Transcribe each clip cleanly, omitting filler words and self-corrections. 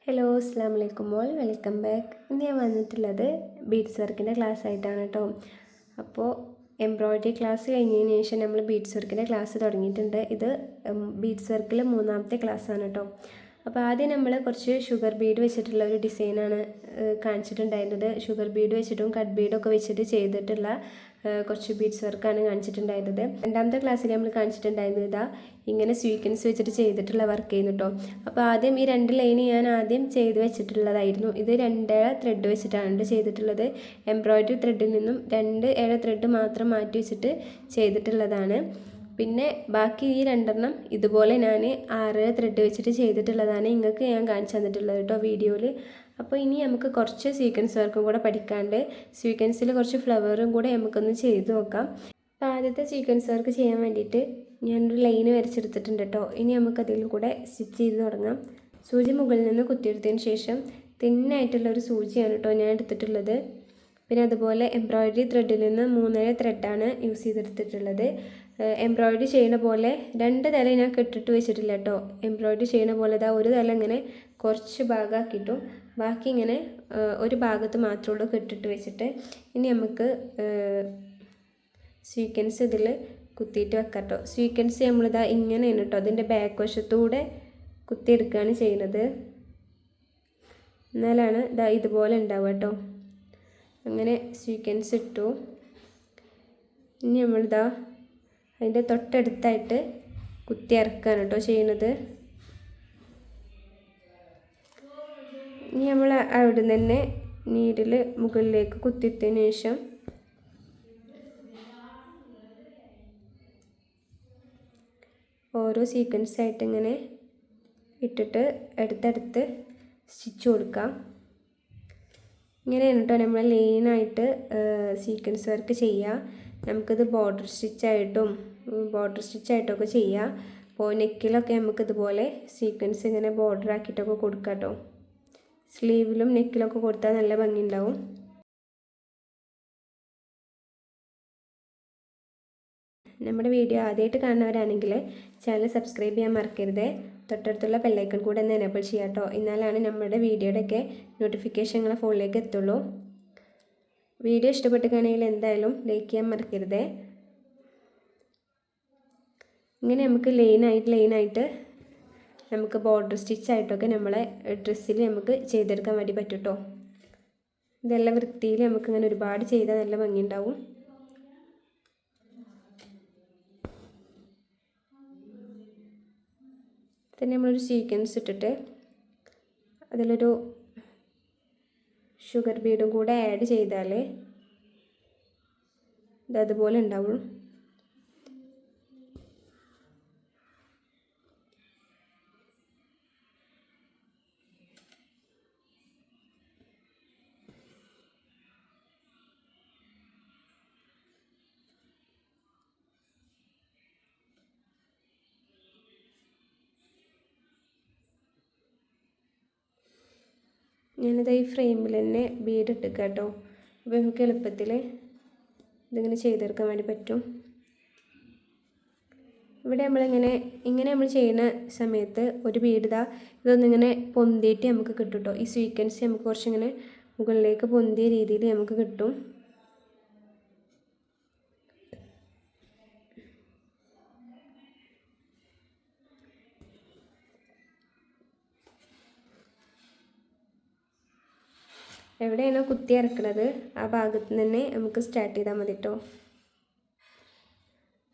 Hello അസ്സാം വലൈക്കും all welcome back. ഇന്ന് ഞാൻ വന്നിട്ടുള്ളത് ബീഡ്സ് വർക്കിൻ്റെ ക്ലാസ് ആയിട്ടാണ് കേട്ടോ. അപ്പോൾ എംബ്രോയ്ഡറി ക്ലാസ് കഴിഞ്ഞതിന് ശേഷം നമ്മൾ ബീഡ്സ് വർക്കിൻ്റെ ക്ലാസ് തുടങ്ങിയിട്ടുണ്ട്. ഇത് ബീഡ്സ് വർക്കിൽ മൂന്നാമത്തെ ക്ലാസ്സാണ് കേട്ടോ. അപ്പോൾ ആദ്യം നമ്മൾ കുറച്ച് ഷുഗർ ബീഡ് വെച്ചിട്ടുള്ള ഒരു ഡിസൈനാണ് കാണിച്ചിട്ടുണ്ടായിരുന്നത്. ഷുഗർ ബീഡ് വെച്ചിട്ടും കട്ട് ബീഡൊക്കെ വെച്ചിട്ട് ചെയ്തിട്ടുള്ള കുറച്ച് ബീഡ്സ് വർക്കാണ് കാണിച്ചിട്ടുണ്ടായിരുന്നത്. രണ്ടാമത്തെ ക്ലാസ്സിൽ നമ്മൾ കാണിച്ചിട്ടുണ്ടായിരുന്നത് ഇതാ ഇങ്ങനെ സ്വീക്വൻസ് വെച്ചിട്ട് ചെയ്തിട്ടുള്ള വർക്ക് ചെയ്യുന്നു കേട്ടോ. അപ്പോൾ ആദ്യം ഈ 2 ലൈന് ഞാൻ ആദ്യം ചെയ്ത് വെച്ചിട്ടുള്ളതായിരുന്നു. ഇത് 2 ത്രെഡ് വെച്ചിട്ടാണ് ചെയ്തിട്ടുള്ളത്. എംബ്രോയ്ഡറി ത്രെഡിൽ നിന്നും 2 ത്രെഡ് മാത്രം മാറ്റി വെച്ചിട്ട് ചെയ്തിട്ടുള്ളതാണ്. പിന്നെ ബാക്കി ഈ 2 ഇതുപോലെ ഞാൻ 6 ത്രെഡ് വെച്ചിട്ട് ചെയ്തിട്ടുള്ളതാണ് നിങ്ങൾക്ക് ഞാൻ കാണിച്ചു തന്നിട്ടുള്ളത് കേട്ടോ വീഡിയോയിൽ. അപ്പോൾ ഇനി നമുക്ക് കുറച്ച് സീക്വൻസ് വർക്കും കൂടെ പഠിക്കാണ്ട് സീക്വൻസിൽ കുറച്ച് ഫ്ലവറും കൂടെ നമുക്കൊന്ന് ചെയ്ത് നോക്കാം. അപ്പോൾ ആദ്യത്തെ സീക്വൻസ് വർക്ക് ചെയ്യാൻ വേണ്ടിയിട്ട് ഞാനൊരു ലൈന് വരച്ചെടുത്തിട്ടുണ്ട് കേട്ടോ. ഇനി നമുക്കതിൽ കൂടെ സ്റ്റിച്ച് ചെയ്ത് തുടങ്ങാം. സൂചി മുകളിൽ നിന്ന് കുത്തിയെടുത്തതിന് ശേഷം തിന്നായിട്ടുള്ളൊരു സൂചിയാണ് കേട്ടോ ഞാൻ എടുത്തിട്ടുള്ളത്. പിന്നെ അതുപോലെ എംബ്രോയ്ഡറി ത്രെഡിൽ നിന്ന് 3 ത്രെഡാണ് യൂസ് ചെയ്തെടുത്തിട്ടുള്ളത്. എംബ്രോയ്ഡറി ചെയ്യുന്ന പോലെ 2 തല ഞാൻ കെട്ടിട്ട് വെച്ചിട്ടില്ല കേട്ടോ. എംബ്രോയ്ഡറി ചെയ്യുന്ന പോലെ ഇതാ ഒരു തല ഇങ്ങനെ കുറച്ച് ഭാഗമാക്കിയിട്ടും ബാക്കി ഇങ്ങനെ ഒരു ഭാഗത്ത് മാത്രമേ ഉള്ളൂ കെട്ടിട്ട് വെച്ചിട്ട്. ഇനി നമുക്ക് സ്വീക്വൻസ് ഇതിൽ കുത്തിയിട്ട് വെക്കാം കേട്ടോ. സ്വീക്വൻസ് നമ്മളിതാ ഇങ്ങനെയാണ് കേട്ടോ അതിൻ്റെ ബാക്ക് വശത്തൂടെ കുത്തിയെടുക്കുകയാണ് ചെയ്യുന്നത്. എന്നാലാണ് ഇതാ ഇതുപോലെ ഉണ്ടാവുക കേട്ടോ. അങ്ങനെ സ്വീക്വൻസ് ഇട്ടു. ഇനി നമ്മളിതാ അതിൻ്റെ തൊട്ടടുത്തായിട്ട് കുത്തി ഇറക്കുകയാണ് കേട്ടോ ചെയ്യുന്നത്. ഇനി നമ്മൾ അവിടെ നിന്ന് തന്നെ നീഡിൽ മുകളിലേക്ക് കുത്തിയതിന് ശേഷം ഓരോ സീക്വൻസ് ആയിട്ട് ഇങ്ങനെ ഇട്ടിട്ട് അടുത്തടുത്ത് സ്റ്റിച്ച് കൊടുക്കാം. ഇങ്ങനെയാണ് കേട്ടോ നമ്മൾ ലൈനായിട്ട് സീക്വൻസ് വർക്ക് ചെയ്യുക. നമുക്കിത് ബോർഡർ സ്റ്റിച്ചായിട്ടൊക്കെ ചെയ്യാം. അപ്പോൾ നെക്കിലൊക്കെ നമുക്കിതുപോലെ സീക്വൻസ് ഇങ്ങനെ ബോർഡർ ആക്കിയിട്ടൊക്കെ കൊടുക്കാം കേട്ടോ. സ്ലീവിലും നെക്കിലൊക്കെ കൊടുത്താൽ നല്ല ഭംഗി ഉണ്ടാവും. നമ്മുടെ വീഡിയോ ആദ്യമായിട്ട് കാണുന്നവരാണെങ്കിൽ ചാനൽ സബ്സ്ക്രൈബ് ചെയ്യാൻ മറക്കരുത്. തൊട്ടടുത്തുള്ള ബെല്ലൈക്കൺ കൂടെ ഒന്ന് എനേബിൾ ചെയ്യാം കേട്ടോ. എന്നാലാണ് നമ്മുടെ വീഡിയോയുടെയൊക്കെ നോട്ടിഫിക്കേഷൻ നിങ്ങളുടെ ഫോണിലേക്ക് എത്തുള്ളൂ. വീഡിയോ ഇഷ്ടപ്പെട്ടുകയാണെങ്കിൽ എന്തായാലും ലൈക്ക് ചെയ്യാൻ മറക്കരുത്. ഇങ്ങനെ നമുക്ക് ലൈനായിട്ട് നമുക്ക് ബോർഡർ സ്റ്റിച്ചായിട്ടൊക്കെ നമ്മളെ ഡ്രസ്സിൽ നമുക്ക് ചെയ്തെടുക്കാൻ വേണ്ടി പറ്റും കേട്ടോ. ഇതെല്ലാം വൃത്തിയിൽ നമുക്കിങ്ങനെ ഒരുപാട് ചെയ്താൽ നല്ല ഭംഗി ഉണ്ടാവും. തന്നെ നമ്മളൊരു സീക്വൻസ് ഇട്ടിട്ട് അതിലൊരു ഷുഗർ ബീഡും കൂടെ ആഡ് ചെയ്താൽ ഇതതുപോലെ ഉണ്ടാവും. ഞാനിത് ഈ ഫ്രെയിമിൽ തന്നെ ബീഡ് ഇട്ടിക്കാം കേട്ടോ. അപ്പോൾ നമുക്ക് എളുപ്പത്തിൽ ഇതിങ്ങനെ ചെയ്തെടുക്കാൻ വേണ്ടി പറ്റും. ഇവിടെ ഇങ്ങനെ നമ്മൾ ചെയ്യുന്ന സമയത്ത് ഒരു ബീഡ് ഇതൊന്നിങ്ങനെ പൊന്തിയിട്ട് നമുക്ക് കിട്ടും കേട്ടോ. ഈ സ്വീക്വൻസ് നമുക്ക് കുറച്ചിങ്ങനെ മുകളിലേക്ക് പൊന്തിയ രീതിയിൽ നമുക്ക് കിട്ടും. എവിടെയാണോ കുത്തി ഇറക്കുന്നത് ആ ഭാഗത്ത് നിന്ന് തന്നെ നമുക്ക് സ്റ്റാർട്ട് ചെയ്താൽ മതി കേട്ടോ.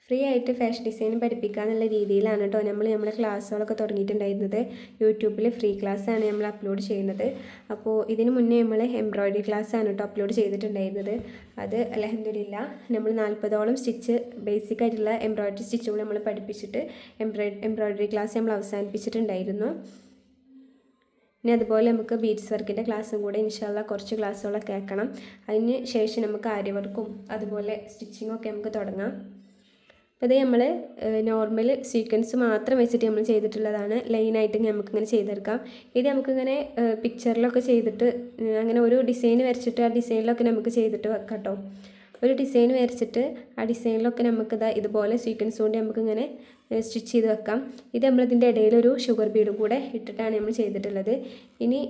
ഫ്രീ ആയിട്ട് ഫാഷൻ ഡിസൈൻ പഠിപ്പിക്കുക എന്നുള്ള രീതിയിലാണ് കേട്ടോ നമ്മുടെ ക്ലാസ്സുകളൊക്കെ തുടങ്ങിയിട്ടുണ്ടായിരുന്നത്. യൂട്യൂബിൽ ഫ്രീ ക്ലാസ്സാണ് നമ്മൾ അപ്ലോഡ് ചെയ്യുന്നത്. അപ്പോൾ ഇതിന് മുന്നേ നമ്മൾ എംബ്രോയ്ഡറി ക്ലാസ്സാണ് കേട്ടോ അപ്ലോഡ് ചെയ്തിട്ടുണ്ടായിരുന്നത്. അത് അൽഹംദുലില്ലാ നമ്മൾ 40ഓളം സ്റ്റിച്ച് ബേസിക് ആയിട്ടുള്ള എംബ്രോയ്ഡറി സ്റ്റിച്ചുകൾ നമ്മൾ പഠിപ്പിച്ചിട്ട് എംബ്രോയ്ഡറി ക്ലാസ് നമ്മൾ അവസാനിപ്പിച്ചിട്ടുണ്ടായിരുന്നു. ഇനി അതുപോലെ നമുക്ക് ബീഡ്സ് വർക്കിൻ്റെ ക്ലാസ്സും കൂടെ ഇൻഷാല്ലാ കുറച്ച് ക്ലാസ്സുകളൊക്കെ ആക്കണം. അതിന് ശേഷം നമുക്ക് ആരി വർക്കും അതുപോലെ സ്റ്റിച്ചിങ്ങൊക്കെ നമുക്ക് തുടങ്ങാം. അപ്പോൾ ഇത് നമ്മൾ നോർമൽ സീക്വൻസ് മാത്രം വെച്ചിട്ട് നമ്മൾ ചെയ്തിട്ടുള്ളതാണ്. ലൈനായിട്ട് നമുക്കിങ്ങനെ ചെയ്തെടുക്കാം. ഇത് നമുക്കിങ്ങനെ പിക്ചറിലൊക്കെ ചെയ്തിട്ട് അങ്ങനെ ഒരു ഡിസൈൻ വരച്ചിട്ട് ആ ഡിസൈനിലൊക്കെ നമുക്ക് ചെയ്തിട്ട് വെക്കാം കേട്ടോ. ഒരു ഡിസൈൻ വരച്ചിട്ട് ആ ഡിസൈനിലൊക്കെ നമുക്കിതാ ഇതുപോലെ സീക്വൻസ് കൊണ്ട് നമുക്കിങ്ങനെ സ്റ്റിച്ച് ചെയ്ത് വെക്കാം. ഇത് നമ്മളിതിൻ്റെ ഇടയിലൊരു ഷുഗർ ബീഡും കൂടെ ഇട്ടിട്ടാണ് നമ്മൾ ചെയ്തിട്ടുള്ളത്. ഇനി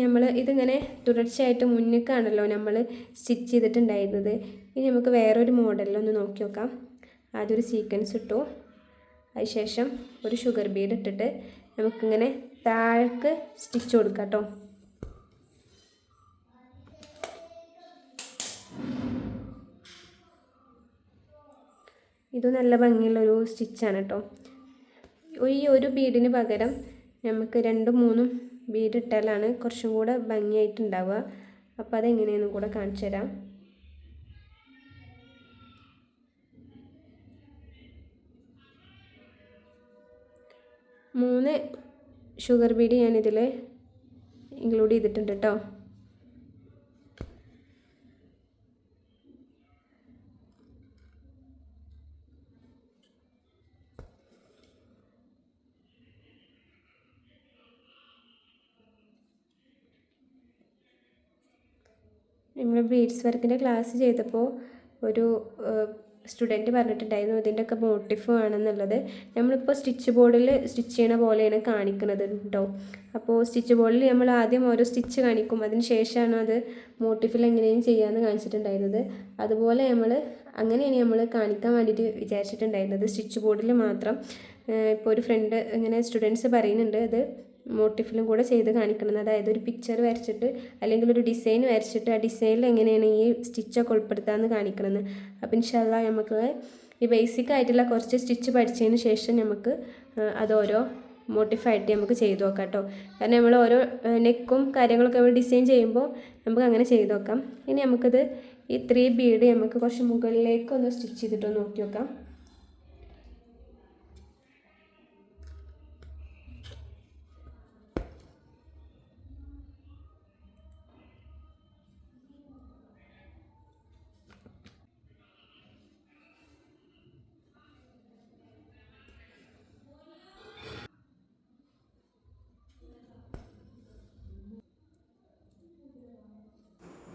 നമ്മൾ ഇതിങ്ങനെ തുടർച്ചയായിട്ട് മുന്നിലേക്കാണല്ലോ നമ്മൾ സ്റ്റിച്ച് ചെയ്തിട്ടുണ്ടായിരുന്നത്. ഇനി നമുക്ക് വേറൊരു മോഡലിലൊന്ന് നോക്കി നോക്കാം. ആദ്യം ഒരു സീക്വൻസ് ഇട്ടു, അതിനുശേഷം ഒരു ഷുഗർ ബീഡ് ഇട്ടിട്ട് നമുക്കിങ്ങനെ താഴേക്ക് സ്റ്റിച്ച് കൊടുക്കാം കേട്ടോ. ഇത് നല്ല ഭംഗിയുള്ളൊരു സ്റ്റിച്ചാണ് കേട്ടോ. ഈ ഒരു ബീഡിന് പകരം നമുക്ക് 2-3 ബീഡ് ഇട്ടാലാണ് കുറച്ചും കൂടെ ഭംഗിയായിട്ടുണ്ടാവുക. അപ്പോൾ അതെങ്ങനെയെന്നും കൂടെ കാണിച്ചു തരാം. 3 ഷുഗർ ബീഡ് ഞാനിതിൽ ഇൻക്ലൂഡ് ചെയ്തിട്ടുണ്ട് കേട്ടോ. നമ്മൾ ബീഡ്സ് വർക്കിൻ്റെ ക്ലാസ് ചെയ്തപ്പോൾ ഒരു സ്റ്റുഡൻറ്റ് പറഞ്ഞിട്ടുണ്ടായിരുന്നു ഇതിൻ്റെയൊക്കെ മോട്ടിഫ് വേണമെന്നുള്ളത്. നമ്മളിപ്പോൾ സ്റ്റിച്ച് ബോർഡിൽ സ്റ്റിച്ച് ചെയ്യണ പോലെയാണ് കാണിക്കുന്നത് കേട്ടോ. അപ്പോൾ സ്റ്റിച്ച് ബോർഡിൽ നമ്മൾ ആദ്യം ഓരോ സ്റ്റിച്ച് കാണിക്കും, അതിന് ശേഷമാണ് അത് മോട്ടിഫിൽ എങ്ങനെയും ചെയ്യാമെന്ന് കാണിച്ചിട്ടുണ്ടായിരുന്നത്. അതുപോലെ അങ്ങനെയാണ് നമ്മൾ കാണിക്കാൻ വേണ്ടിയിട്ട് വിചാരിച്ചിട്ടുണ്ടായിരുന്നത്, സ്റ്റിച്ച് ബോർഡിൽ മാത്രം. ഇപ്പോൾ ഒരു ഫ്രണ്ട് ഇങ്ങനെ സ്റ്റുഡൻസ് പറയുന്നുണ്ട് ഇത് മോട്ടിഫിലും കൂടെ ചെയ്ത് കാണിക്കണം. അതായത് ഒരു പിക്ചർ വരച്ചിട്ട് അല്ലെങ്കിൽ ഒരു ഡിസൈൻ വരച്ചിട്ട് ആ ഡിസൈനിൽ എങ്ങനെയാണ് ഈ സ്റ്റിച്ചൊക്കെ ഉൾപ്പെടുത്താമെന്ന് കാണിക്കണമെന്ന്. അപ്പോൾ ഇൻഷാല്ലാ നമുക്ക് ഈ ബേസിക് ആയിട്ടുള്ള കുറച്ച് സ്റ്റിച്ച് പഠിച്ചതിന് ശേഷം നമുക്ക് അതോരോ മോട്ടിഫായിട്ട് നമുക്ക് ചെയ്ത് നോക്കാം കേട്ടോ. കാരണം നമ്മൾ ഓരോ നെക്കും കാര്യങ്ങളൊക്കെ നമ്മൾ ഡിസൈൻ ചെയ്യുമ്പോൾ നമുക്ക് അങ്ങനെ ചെയ്ത് നോക്കാം. ഇനി നമുക്കിത് ഈ 3 ബീഡ് നമുക്ക് കുറച്ച് മുകളിലേക്കൊന്ന് സ്റ്റിച്ച് ചെയ്തിട്ടൊന്ന് നോക്കി നോക്കാം.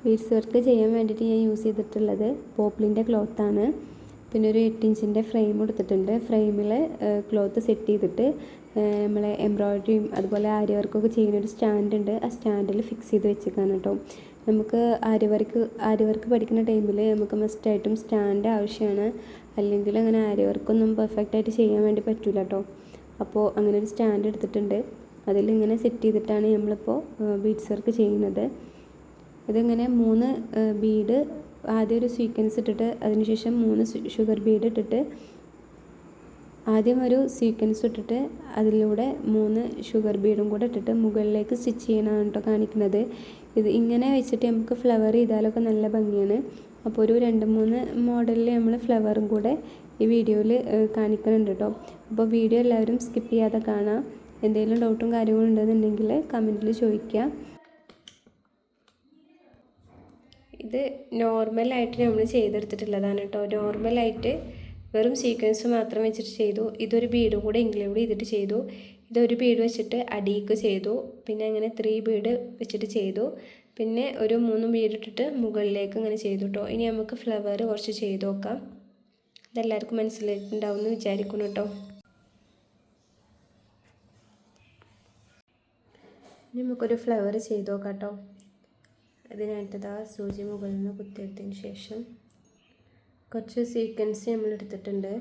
ബീഡ്സ് വർക്ക് ചെയ്യാൻ വേണ്ടിയിട്ട് ഞാൻ യൂസ് ചെയ്തിട്ടുള്ളത് പോപ്ലിൻ്റെ ക്ലോത്താണ്. പിന്നെ ഒരു 8 ഇഞ്ചിൻ്റെ ഫ്രെയിം എടുത്തിട്ടുണ്ട്. ഫ്രെയിമിൽ ക്ലോത്ത് സെറ്റ് ചെയ്തിട്ട് നമ്മളെ എംബ്രോയ്ഡറിയും അതുപോലെ ആരി വർക്കൊക്കെ ചെയ്യുന്നൊരു സ്റ്റാൻഡ് ഉണ്ട്. ആ സ്റ്റാൻഡിൽ ഫിക്സ് ചെയ്ത് വെച്ചേക്കാണ് കേട്ടോ. നമുക്ക് ആരി വർക്ക് പഠിക്കുന്ന ടൈമിൽ നമുക്ക് മസ്റ്റായിട്ടും സ്റ്റാൻഡ് ആവശ്യമാണ്. അല്ലെങ്കിൽ അങ്ങനെ ആരി വർക്കൊന്നും പെർഫെക്റ്റായിട്ട് ചെയ്യാൻ വേണ്ടി പറ്റില്ല കേട്ടോ. അപ്പോൾ അങ്ങനെ ഒരു സ്റ്റാൻഡ് എടുത്തിട്ടുണ്ട്. അതിലിങ്ങനെ സെറ്റ് ചെയ്തിട്ടാണ് നമ്മളിപ്പോൾ ബീഡ്സ് വർക്ക് ചെയ്യുന്നത്. ഇതിങ്ങനെ 3 ബീഡ് ആദ്യം ഒരു സീക്വൻസ് ഇട്ടിട്ട് അതിനുശേഷം 3 ഷുഗർ ബീഡ് ഇട്ടിട്ട് ആദ്യം ഒരു സീക്വൻസ് ഇട്ടിട്ട് അതിലൂടെ 3 ഷുഗർ ബീഡും കൂടെ ഇട്ടിട്ട് മുകളിലേക്ക് സ്റ്റിച്ച് ചെയ്യണമാണ് കേട്ടോ കാണിക്കുന്നത്. ഇത് ഇങ്ങനെ വെച്ചിട്ട് നമുക്ക് ഫ്ലവർ ചെയ്താലൊക്കെ നല്ല ഭംഗിയാണ്. അപ്പോൾ ഒരു 2-3 മോഡലിൽ നമ്മൾ ഫ്ലവറും കൂടെ ഈ വീഡിയോയിൽ കാണിക്കുന്നുണ്ട് കേട്ടോ. അപ്പോൾ വീഡിയോ എല്ലാവരും സ്കിപ്പ് ചെയ്യാതെ കാണാം. എന്തെങ്കിലും ഡൗട്ടും കാര്യങ്ങളും ഉണ്ടെന്നുണ്ടെങ്കിൽ കമൻറ്റിൽ ചോദിക്കുക. ഇത് നോർമലായിട്ട് നമ്മൾ ചെയ്തെടുത്തിട്ടുള്ളതാണ് കേട്ടോ. നോർമലായിട്ട് വെറും സീക്വൻസ് മാത്രം വെച്ചിട്ട് ചെയ്തു. ഇതൊരു ബീഡും കൂടെ ഇൻക്ലൂഡ് ചെയ്തിട്ട് ചെയ്തു. ഇതൊരു ബീഡ് വെച്ചിട്ട് അടിയിക്ക് ചെയ്തു. പിന്നെ അങ്ങനെ 3 ബീഡ് വെച്ചിട്ട് ചെയ്തു. പിന്നെ ഒരു 3 ബീഡ് ഇട്ടിട്ട് മുകളിലേക്ക് ഇങ്ങനെ ചെയ്തു കേട്ടോ. ഇനി നമുക്ക് ഫ്ലവർ കുറച്ച് ചെയ്ത് നോക്കാം. ഇതെല്ലാവർക്കും മനസ്സിലായിട്ടുണ്ടാവും എന്ന് വിചാരിക്കുന്നു കേട്ടോ. ഇനി നമുക്കൊരു ഫ്ലവർ ചെയ്ത് നോക്കാം കേട്ടോ. അതിനായിട്ടതാ സൂചി മുകളിൽ നിന്ന് കുത്തിയെടുത്തതിന് ശേഷം കുറച്ച് സീക്വൻസ് നമ്മൾ എടുത്തിട്ടുണ്ട്.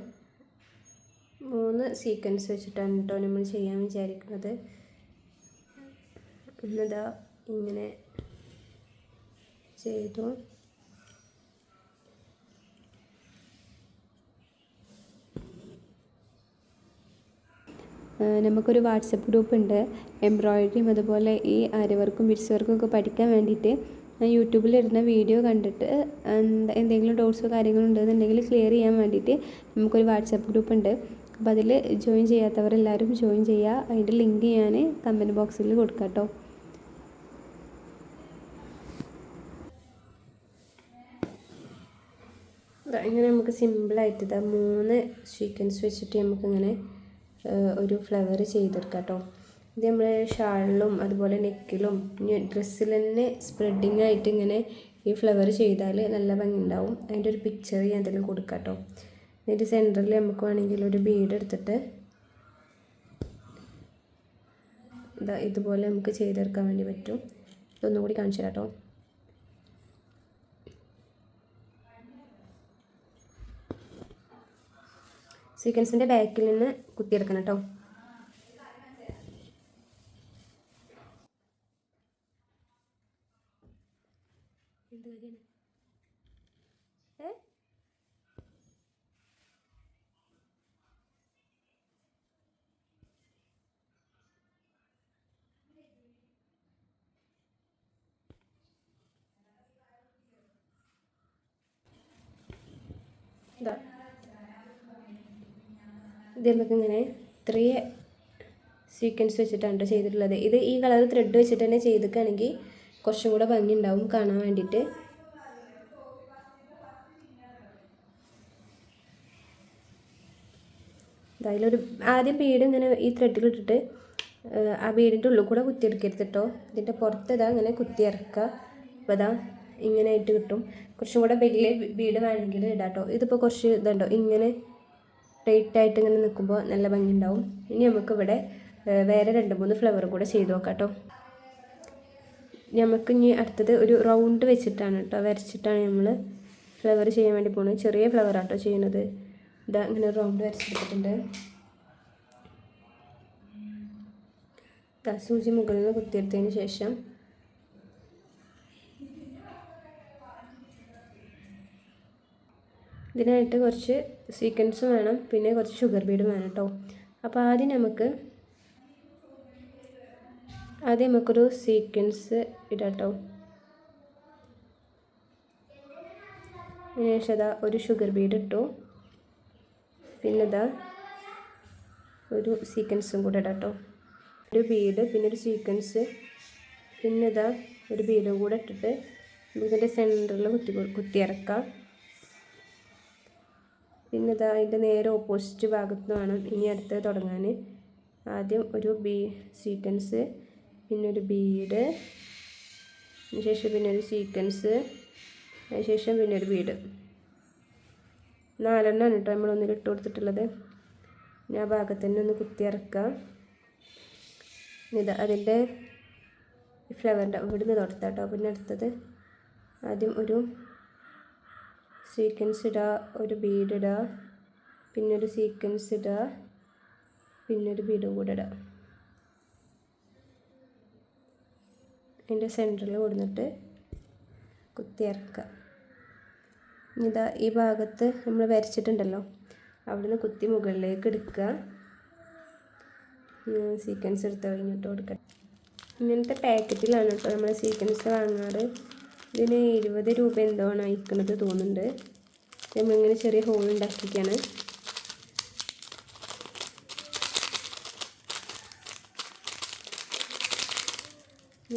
3 സീക്വൻസ് വെച്ചിട്ടാണ് കേട്ടോ നമ്മൾ ചെയ്യാൻ വിചാരിക്കുന്നത്. ഇന്നിതാ ഇങ്ങനെ ചെയ്തു. നമുക്കൊരു വാട്സപ്പ് ഗ്രൂപ്പ് ഉണ്ട്. എംബ്രോയ്ഡറിയും അതുപോലെ ഈ ആരി വർക്കും ബീഡ്സ് വർക്കും ഒക്കെ പഠിക്കാൻ വേണ്ടിയിട്ട് യൂട്യൂബിലിടുന്ന വീഡിയോ കണ്ടിട്ട് എന്തെങ്കിലും ഡൗട്ട്സോ കാര്യങ്ങളോ ഉണ്ടെന്നുണ്ടെങ്കിൽ ക്ലിയർ ചെയ്യാൻ വേണ്ടിയിട്ട് നമുക്കൊരു വാട്സപ്പ് ഗ്രൂപ്പ് ഉണ്ട്. അപ്പോൾ അതിൽ ജോയിൻ ചെയ്യാത്തവരെല്ലാവരും ജോയിൻ ചെയ്യുക. അതിൻ്റെ ലിങ്ക് ഞാൻ കമൻറ്റ് ബോക്സിൽ കൊടുക്കാം കേട്ടോ. ഇങ്ങനെ നമുക്ക് സിമ്പിളായിട്ട് 3 സീക്വൻസ് വെച്ചിട്ട് നമുക്കിങ്ങനെ ഒരു ഫ്ലവർ ചെയ്തെടുക്കാം കേട്ടോ. ഇത് നമ്മൾ ഷാളിലും അതുപോലെ നെക്കിലും ഡ്രസ്സിൽ തന്നെ സ്പ്രെഡിങ് ആയിട്ട് ഇങ്ങനെ ഈ ഫ്ലവർ ചെയ്താൽ നല്ല ഭംഗി ഉണ്ടാവും. അതിൻ്റെ ഒരു പിക്ചർ ഞാൻ എന്തെങ്കിലും കൊടുക്കാം കേട്ടോ. എന്നിട്ട് സെൻറ്ററിൽ നമുക്ക് വേണമെങ്കിൽ ഒരു ബീഡ് എടുത്തിട്ട് ഇതുപോലെ നമുക്ക് ചെയ്തെടുക്കാൻ വേണ്ടി പറ്റും. ഇതൊന്നും കൂടി കാണിച്ചു തരാം കേട്ടോ. സീക്വൻസിൻ്റെ ബാക്കിൽ നിന്ന് കുത്തിയെടുക്കണം കേട്ടോ. ഇത് നമുക്കിങ്ങനെ 3 സീക്വൻസ് വെച്ചിട്ടാണ് ചെയ്തിട്ടുള്ളത്. ഇത് ഈ കളർ ത്രെഡ് വെച്ചിട്ട് തന്നെ ചെയ്തിക്കുകയാണെങ്കിൽ കുറച്ചും കൂടെ ഭംഗി ഉണ്ടാവും കാണാൻ വേണ്ടിയിട്ട്. അതിലൊരു ആദ്യം ബീഡ് ഇങ്ങനെ ഈ ത്രെഡിലിട്ടിട്ട് ആ ബീഡിൻ്റെ ഉള്ളിൽ കൂടെ കുത്തിയെടുക്കരുത് കേട്ടോ. ഇതിൻ്റെ പുറത്ത് ഇങ്ങനെ കുത്തിയിറക്കുക. അപ്പോൾ ഇങ്ങനെ ആയിട്ട് കിട്ടും. കുറച്ചും കൂടെ വലിയ ബീഡ് വേണമെങ്കിൽ ഇടാം കേട്ടോ. ഇതിപ്പോൾ കുറച്ച് ഇതുണ്ടോ ഇങ്ങനെ ടൈറ്റായിട്ട് ഇങ്ങനെ നിൽക്കുമ്പോൾ നല്ല ഭംഗി ഉണ്ടാവും. ഇനി നമുക്കിവിടെ വേറെ 2-3 ഫ്ലവർ കൂടെ ചെയ്ത് നോക്കാം കേട്ടോ. നമുക്ക് ഇനി അടുത്തത് ഒരു റൗണ്ട് വെച്ചിട്ടാണ് കേട്ടോ, വരച്ചിട്ടാണ് നമ്മൾ ഫ്ലവർ ചെയ്യാൻ വേണ്ടി പോകുന്നത്. ചെറിയ ഫ്ലവറാണ് കേട്ടോ ചെയ്യുന്നത്. ഇങ്ങനെ റൗണ്ട് വരച്ചെടുത്തിട്ടുണ്ട്. സൂചി മുകളിൽ നിന്ന് കുത്തിയെടുത്തതിന് ശേഷം ഇതിനായിട്ട് കുറച്ച് സീക്വൻസും വേണം, പിന്നെ കുറച്ച് ഷുഗർ ബീഡും വേണം കേട്ടോ. അപ്പോൾ ആദ്യം നമുക്കൊരു സീക്വൻസ് ഇടാം കേട്ടോ. അതിനുശേഷം ഒരു ഷുഗർ ബീഡ് ഇട്ടു. പിന്നെ ഒരു സീക്വൻസും കൂടെ ഇടാം കേട്ടോ. ഒരു ബീഡ്, പിന്നെ ഒരു സീക്വൻസ്, പിന്നെ ഒരു ബീഡും കൂടെ ഇട്ടിട്ട് ഇതിൻ്റെ സെൻറ്ററിൽ കുത്തിയിറക്കാം. പിന്നെ അതിൻ്റെ നേരെ ഓപ്പോസിറ്റ് ഭാഗത്ത് വേണം ഇനി അടുത്ത് തുടങ്ങാൻ. ആദ്യം ഒരു സീക്വൻസ്, പിന്നെ ഒരു ബീഡ്, അതിനുശേഷം പിന്നെ ഒരു സീക്വൻസ്, അതിനുശേഷം പിന്നെ ഒരു ബീഡ്. 4 എണ്ണമാണ് കേട്ടോ നമ്മളൊന്നിൽ ഇട്ട് കൊടുത്തിട്ടുള്ളത്. ഞാൻ ആ ഭാഗത്ത് തന്നെ ഒന്ന് കുത്തിയിറക്കാം. അതിൻ്റെ ഫ്ലവറിൻ്റെ ഇവിടുന്ന് തൊടുത്താം കേട്ടോ. പിന്നെ അടുത്തത് ആദ്യം ഒരു സീക്വൻസ് ഇടുക, ഒരു ബീഡ് ഇടുക, പിന്നെ ഒരു സീക്വൻസ് ഇടുക, പിന്നെ ഒരു ബീഡും കൂടെ ഇടുക. അതിൻ്റെ സെൻറ്ററിൽ കൊടുത്തിട്ട് കുത്തിയിറക്കുക. ഈ ഭാഗത്ത് നമ്മൾ വരച്ചിട്ടുണ്ടല്ലോ അവിടുന്ന് കുത്തി മുകളിലേക്ക് എടുക്കുക. സീക്വൻസ് എടുത്ത് കഴിഞ്ഞിട്ട് കൊടുക്കുക. ഇങ്ങനത്തെ പാക്കറ്റിലാണ് കേട്ടോ നമ്മൾ സീക്വൻസ് വാങ്ങാറ്. ഇതിന് 20 രൂപ എന്തോണ് അയക്കുന്നത് തോന്നുന്നുണ്ട്. നമ്മളിങ്ങനെ ചെറിയ ഹോൾ ഉണ്ടാക്കിയിരിക്കുകയാണ്.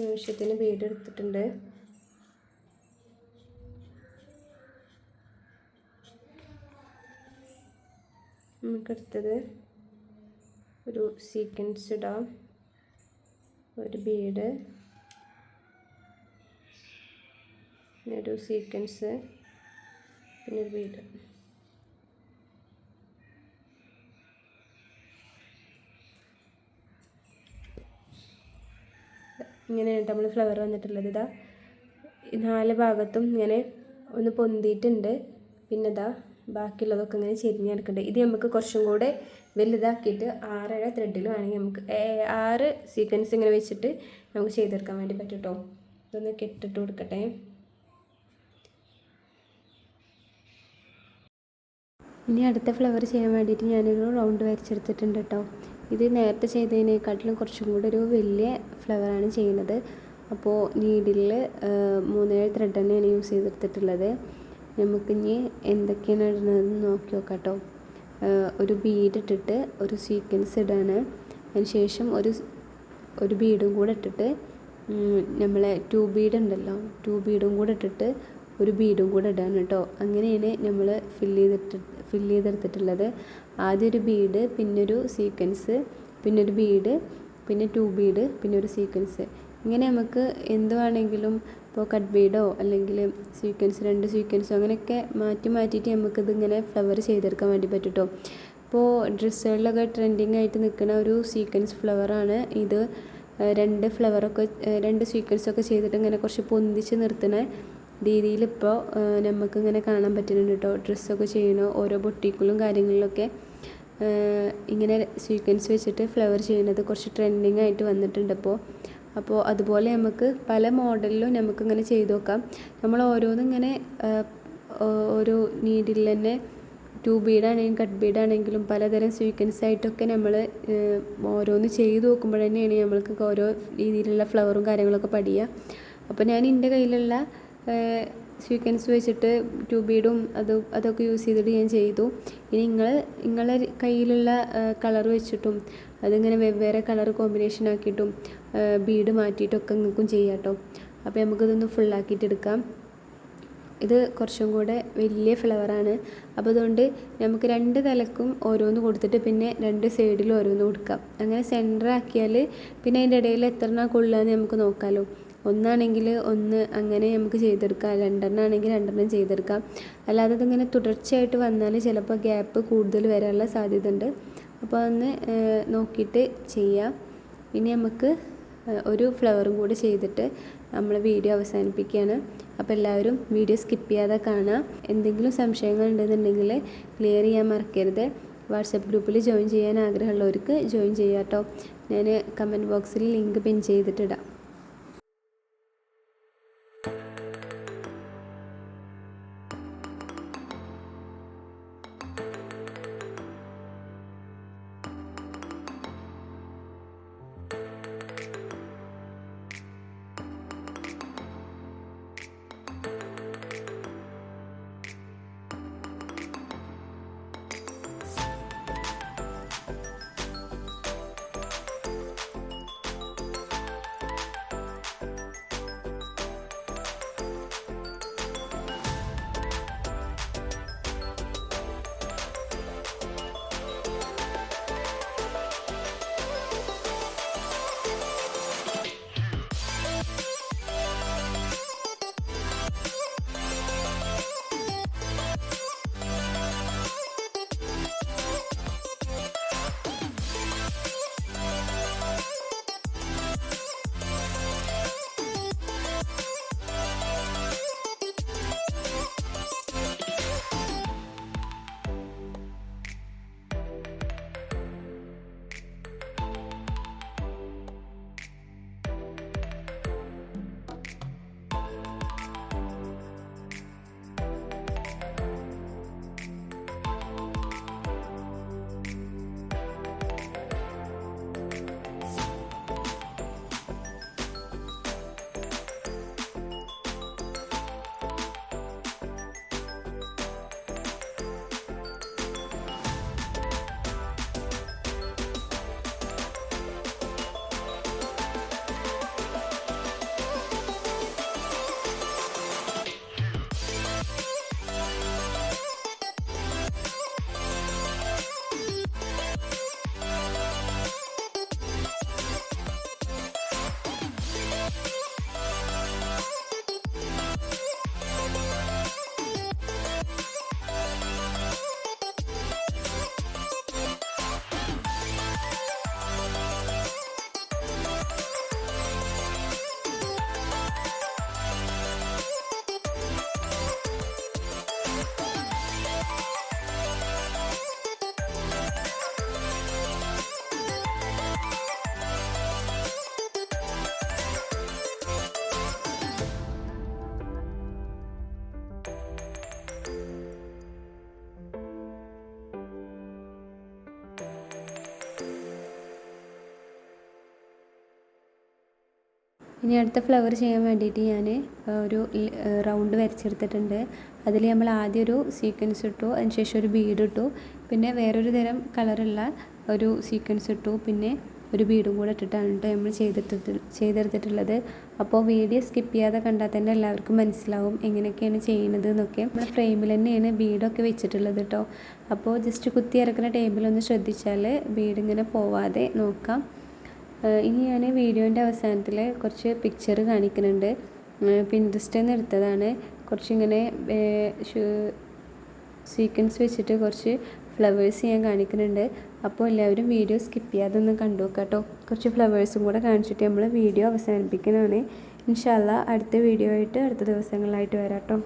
ആവശ്യത്തിന് ബീഡ് എടുത്തിട്ടുണ്ട്. നമുക്കടുത്തത് ഒരു സീക്വൻസ് ഇടാം, ഒരു ബീഡ്, പിന്നെ ഒരു സീക്വൻസ്, പിന്നെ ഒരു ബീഡ്. ഇങ്ങനെയാണ് നമ്മൾ ഫ്ലവർ വന്നിട്ടുള്ളത്. 4 ഭാഗത്തും ഇങ്ങനെ ഒന്ന് പൊന്തിയിട്ടുണ്ട്. പിന്നെ ബാക്കിയുള്ളതൊക്കെ ഇങ്ങനെ ചെരിഞ്ഞെടുക്കുന്നുണ്ട്. ഇത് നമുക്ക് കുറച്ചും കൂടെ വലുതാക്കിയിട്ട് 6 ത്രെഡിൽ വേണമെങ്കിൽ നമുക്ക് 6 സീക്വൻസ് ഇങ്ങനെ വെച്ചിട്ട് നമുക്ക് ചെയ്തെടുക്കാൻ വേണ്ടി പറ്റും കേട്ടോ. ഇതൊന്ന് കെട്ടിട്ട് കൊടുക്കട്ടെ. ഇനി അടുത്ത ഫ്ലവർ ചെയ്യാൻ വേണ്ടിയിട്ട് ഞാനൊരു റൗണ്ട് വരച്ചെടുത്തിട്ടുണ്ട് കേട്ടോ. ഇത് നേരത്തെ ചെയ്തതിനേക്കാട്ടിലും കുറച്ചും കൂടെ ഒരു വലിയ ഫ്ലവറാണ് ചെയ്യുന്നത്. അപ്പോൾ നീഡിൽ 3-7 ത്രെഡ് തന്നെയാണ് യൂസ് ചെയ്തെടുത്തിട്ടുള്ളത്. നമുക്കിനി എന്തൊക്കെയാണ് ഇടുന്നതെന്ന് നോക്കി നോക്കാം കേട്ടോ. ഒരു ബീഡ് ഇട്ടിട്ട് ഒരു സീക്വൻസ് ഇടാണ്. അതിന് ശേഷം ഒരു ബീഡും കൂടെ ഇട്ടിട്ട് നമ്മളെ 2 ബീഡ് ഉണ്ടല്ലോ, 2 ബീഡും കൂടെ ഇട്ടിട്ട് ഒരു ബീഡും കൂടെ ഇടാണ് കേട്ടോ. അങ്ങനെയാണ് നമ്മൾ ഫില്ല് ചെയ്തെടുത്തിട്ടുള്ളത്. ആദ്യം ഒരു ബീഡ്, പിന്നൊരു സീക്വൻസ്, പിന്നൊരു ബീഡ്, പിന്നെ 2 ബീഡ്, പിന്നെ ഒരു സീക്വൻസ്. ഇങ്ങനെ നമുക്ക് എന്ത് വേണമെങ്കിലും ഇപ്പോൾ കട്ട് ബീഡോ അല്ലെങ്കിൽ സീക്വൻസ് 2 സീക്വൻസോ അങ്ങനെയൊക്കെ മാറ്റിയിട്ട് നമുക്കിതിങ്ങനെ ഫ്ലവർ ചെയ്തെടുക്കാൻ വേണ്ടി പറ്റും കേട്ടോ. ഇപ്പോൾ ഡ്രസ്സുകളിലൊക്കെ ട്രെൻഡിങ് ആയിട്ട് നിൽക്കുന്ന ഒരു സീക്വൻസ് ഫ്ലവറാണ് ഇത്. 2 സീക്വൻസൊക്കെ ചെയ്തിട്ട് ഇങ്ങനെ കുറച്ച് പൊന്തിച്ച് നിർത്തുന്ന രീതിയിൽ ഇപ്പോൾ നമുക്കിങ്ങനെ കാണാൻ പറ്റുന്നുണ്ട് കേട്ടോ. ഡ്രസ്സൊക്കെ ചെയ്യണ ഓരോ ബൊട്ടീക്കിലും കാര്യങ്ങളിലൊക്കെ ഇങ്ങനെ സീക്വൻസ് വെച്ചിട്ട് ഫ്ലവർ ചെയ്യുന്നത് കുറച്ച് ട്രെൻഡിങ് ആയിട്ട് വന്നിട്ടുണ്ട് അപ്പോൾ അതുപോലെ നമുക്ക് പല മോഡലിലും നമുക്കിങ്ങനെ ചെയ്ത് നോക്കാം. നമ്മൾ ഓരോന്നും ഇങ്ങനെ ഓരോ നീഡിൽ തന്നെ 2 ബീഡാണെങ്കിലും കട്ട് ബീഡാണെങ്കിലും പലതരം സീക്വൻസ് ആയിട്ടൊക്കെ നമ്മൾ ഓരോന്ന് ചെയ്ത് നോക്കുമ്പോൾ തന്നെയാണ് നമ്മൾക്ക് ഓരോ രീതിയിലുള്ള ഫ്ലവറും കാര്യങ്ങളൊക്കെ പഠിക്കുക. അപ്പോൾ ഞാൻ എൻ്റെ കയ്യിലുള്ള സീക്വൻസ് വെച്ചിട്ട് 2 ബീഡും അതൊക്കെ യൂസ് ചെയ്തിട്ട് ഞാൻ ചെയ്തു. ഇനി നിങ്ങളെ കയ്യിലുള്ള കളർ വെച്ചിട്ടും അതിങ്ങനെ വെവ്വേറെ കളർ കോമ്പിനേഷൻ ആക്കിയിട്ടും ബീഡ് മാറ്റിയിട്ടൊക്കെ നിങ്ങൾക്കും ചെയ്യാം കേട്ടോ. അപ്പോൾ നമുക്കിതൊന്ന് ഫുള്ളാക്കിയിട്ട് എടുക്കാം. ഇത് കുറച്ചും കൂടെ വലിയ ഫ്ലവറാണ്. അപ്പോൾ അതുകൊണ്ട് നമുക്ക് 2 തലക്കും ഓരോന്ന് കൊടുത്തിട്ട് പിന്നെ 2 സൈഡിലും ഓരോന്ന് കൊടുക്കാം. അങ്ങനെ സെൻറ്റർ ആക്കിയാൽ പിന്നെ അതിൻ്റെ ഇടയിൽ എത്രണ്ണ കൊള്ളുകയെന്ന് നമുക്ക് നോക്കാമല്ലോ. ഒന്നാണെങ്കിൽ ഒന്ന് അങ്ങനെ നമുക്ക് ചെയ്തെടുക്കാം, 2 ആണെങ്കിൽ 2 ചെയ്തെടുക്കാം. അല്ലാതെ ഇതിങ്ങനെ തുടർച്ചയായിട്ട് വന്നാൽ ചിലപ്പോൾ ഗ്യാപ്പ് കൂടുതൽ വരാനുള്ള സാധ്യത ഉണ്ട്. അപ്പോൾ അതൊന്ന് നോക്കിയിട്ട് ചെയ്യാം. ഇനി നമുക്ക് ഒരു ഫ്ലവറും കൂടി ചെയ്തിട്ട് നമ്മൾ വീഡിയോ അവസാനിപ്പിക്കുകയാണ്. അപ്പോൾ എല്ലാവരും വീഡിയോ സ്കിപ്പ് ചെയ്യാതെ കാണാം. എന്തെങ്കിലും സംശയങ്ങൾ ഉണ്ടെന്നുണ്ടെങ്കിൽ ക്ലിയർ ചെയ്യാൻ മറക്കരുത്. വാട്സപ്പ് ഗ്രൂപ്പിൽ ജോയിൻ ചെയ്യാൻ ആഗ്രഹമുള്ളവർക്ക് ജോയിൻ ചെയ്യാം കേട്ടോ. ഞാൻ കമൻറ്റ് ബോക്സിൽ ലിങ്ക് പിൻ ചെയ്തിട്ടിടാം. ഇനി അടുത്ത ഫ്ലവർ ചെയ്യാൻ വേണ്ടിയിട്ട് ഞാൻ ഒരു റൗണ്ട് വരച്ചെടുത്തിട്ടുണ്ട്. അതിൽ നമ്മൾ ആദ്യം ഒരു സീക്വൻസ് ഇട്ടു, അതിന് ശേഷം ഒരു ബീഡ് ഇട്ടു, പിന്നെ വേറൊരു തരം കളറുള്ള ഒരു സീക്വൻസ് ഇട്ടു, പിന്നെ ഒരു ബീഡും കൂടെ ഇട്ടിട്ടാണ് കേട്ടോ നമ്മൾ ചെയ്തെടുത്തിട്ടുള്ളത്. അപ്പോൾ വീഡിയോ സ്കിപ്പ് ചെയ്യാതെ കണ്ടാൽ തന്നെ എല്ലാവർക്കും മനസ്സിലാവും എങ്ങനെയൊക്കെയാണ് ചെയ്യുന്നത് എന്നൊക്കെ. നമ്മൾ ഫ്രെയിമിൽ തന്നെയാണ് ബീഡൊക്കെ വെച്ചിട്ടുള്ളത് കേട്ടോ. അപ്പോൾ ജസ്റ്റ് കുത്തി ഇറക്കുന്ന ടൈമിലൊന്ന് ശ്രദ്ധിച്ചാൽ ബീഡ് ഇങ്ങനെ പോവാതെ നോക്കാം. ഇനി ഞാൻ വീഡിയോൻ്റെ അവസാനത്തിൽ കുറച്ച് പിക്ചർ കാണിക്കുന്നുണ്ട്. പിൻട്രസ്റ്റിൽ നിന്ന് എടുത്തതാണ്. കുറച്ചിങ്ങനെ സീക്വൻസ് വെച്ചിട്ട് കുറച്ച് ഫ്ലവേഴ്സ് ഞാൻ കാണിക്കുന്നുണ്ട്. അപ്പോൾ എല്ലാവരും വീഡിയോ സ്കിപ്പ് ചെയ്യാതെ ഒന്ന് കണ്ടു നോക്കാം കേട്ടോ. കുറച്ച് ഫ്ലവേഴ്സും കൂടെ കാണിച്ചിട്ട് നമ്മൾ വീഡിയോ അവസാനിപ്പിക്കുന്നതാണ്. ഇൻഷാ അല്ലാഹ് അടുത്ത വീഡിയോ ആയിട്ട് അടുത്ത ദിവസങ്ങളിലായിട്ട് വരാം കേട്ടോ.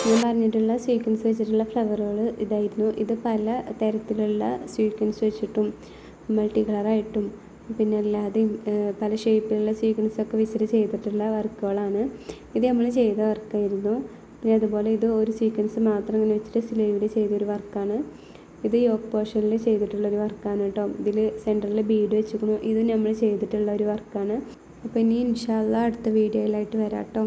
ഞാൻ പറഞ്ഞിട്ടുള്ള സീക്വൻസ് വെച്ചിട്ടുള്ള ഫ്ലവറുകൾ ഇതായിരുന്നു. ഇത് പല തരത്തിലുള്ള സീക്വൻസ് വെച്ചിട്ടും മൾട്ടി കളറായിട്ടും പിന്നെ അല്ലാതെയും പല ഷേപ്പിലുള്ള സീക്വൻസൊക്കെ വിസിറ്റ് ചെയ്തിട്ടുള്ള വർക്കുകളാണ്. ഇത് നമ്മൾ ചെയ്ത വർക്കായിരുന്നു. പിന്നെ അതുപോലെ ഇത് ഒരു സീക്വൻസ് മാത്രം ഇങ്ങനെ വെച്ചിട്ട് സ്ലീവിൽ ചെയ്തൊരു വർക്കാണ്. ഇത് യോക്ക് പോർഷനിൽ ചെയ്തിട്ടുള്ളൊരു വർക്കാണ് കേട്ടോ. ഇതിൽ സെൻറ്ററിൽ ബീഡ് വെച്ചിരിക്കുന്നു. ഇത് നമ്മൾ ചെയ്തിട്ടുള്ള ഒരു വർക്കാണ്. അപ്പോൾ ഇനി ഇൻഷാ അല്ലാഹ് അടുത്ത വീഡിയോയിലായിട്ട് വരാം കേട്ടോ.